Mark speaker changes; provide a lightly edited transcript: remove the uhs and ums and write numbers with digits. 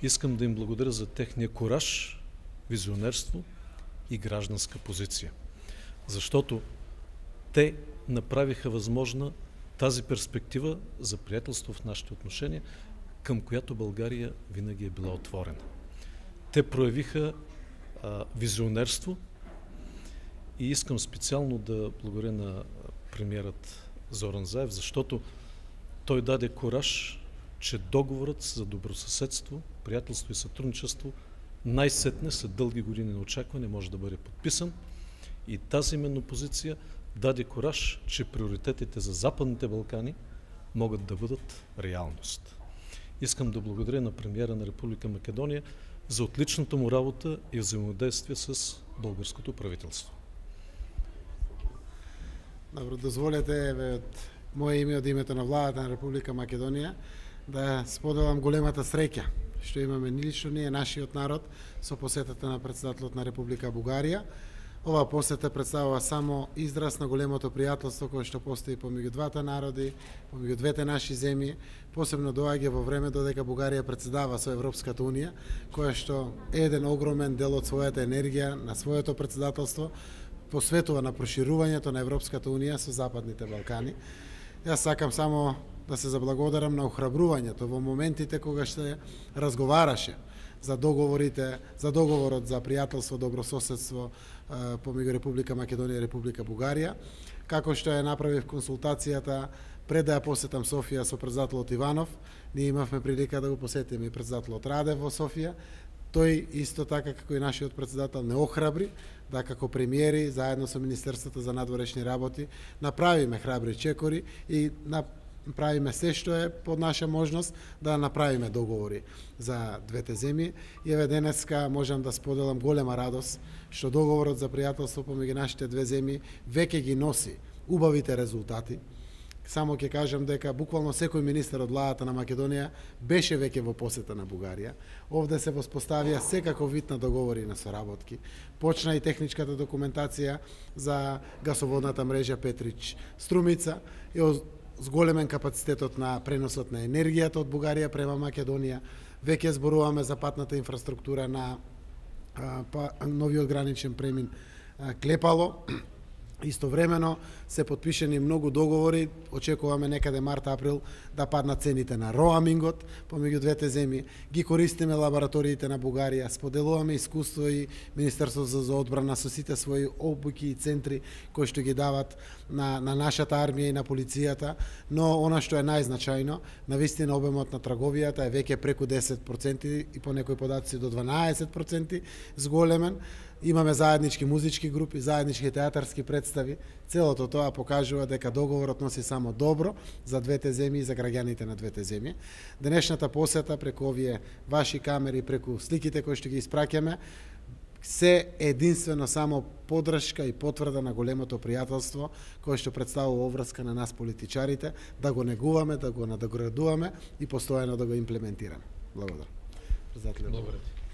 Speaker 1: Искам да им благодаря за техния кураж, визионерство и гражданска позиция. Защото те направиха възможна тази перспектива за приятелство в нашите отношения, към която България винаги е била отворена. Те проявиха визионерство и искам специално да благодаря на премиерът Зоран Заев, защото той даде кураж, че договорът за добросъседство, приятелство и сътрудничество най-сетне след дълги години на очакване може да бъде подписан и тази именно позиция даде кураж, че приоритетите за Западните Балкани могат да бъдат реалност. Искам да благодаря на премиера на Република Македония за отличната му работа и взаимодействие с българското правителство.
Speaker 2: Добро, дозволете од мое име, од името на владата на Република Македонија, да споделам големата среќа што имаме лично ние, нашиот народ, со посетата на председателот на Република Бугарија. Оваа посета представува само израз на големото пријателство кое што постои помеѓу двата народи, помеѓу двете наши земји, посебно доаѓа во време додека Бугарија председава со Европската унија, која што е еден огромен дел од својата енергија на своето председателство посветува на проширувањето на Европската унија со Западните Балкани. Јас сакам само да се заблагодарам на охрабрувањето во моментите кога се разговараше за договорот за пријателство, добрососедство помеѓу Република Македонија и Република Бугарија, како што ја направив консултацијата пред да ја посетам Софија со председателот Иванов. Ние имавме прилика да го посетиме и председателот Радев во Софија. Тој исто така како и нашиот председател не охрабри да како премиери заедно со Министерството за надворешни работи направиме храбри чекори и направиме се што е под наша можност да направиме договори за двете земји. И еве денеска можам да споделам голема радост што договорот за пријателство помеѓу нашите две земји веќе ги носи убавите резултати. Само ќе кажам дека буквално секој министер од владата на Македонија беше веќе во посета на Бугарија. Овде се воспоставија секаков вид на договори на соработки. Почна и техничката документација за гасоводната мрежа Петрич-Струмица и зголемен капацитетот на преносот на енергијата од Бугарија према Македонија. Веќе зборуваме за патната инфраструктура на новиот граничен премин Клепало. Истовремено се потпишени многу договори, очекуваме некаде март-април да паднат цените на роамингот помеѓу двете земји. Ги користиме лабораториите на Бугарија, споделуваме искуство и Министерството за одбрана со сите своји обуки и центри кои што ги дават на нашата армија и на полицијата, но она што е најзначајно, навистина обемот на трговијата е веќе преку 10% и по некои податоци до 12% зголемен. Имаме заеднички музички групи, заеднички театарски представи. Целото тоа покажува дека договорот носи само добро за двете земји и за граѓаните на двете земји. Денешната посета преку овие ваши камери, преку сликите кои што ги испраќаме, се единствено само подршка и потврда на големото пријателство кое што представува обврска на нас политичарите, да го негуваме, да го надоградуваме и постојано да го имплементираме. Благодарам.
Speaker 1: Благодарам.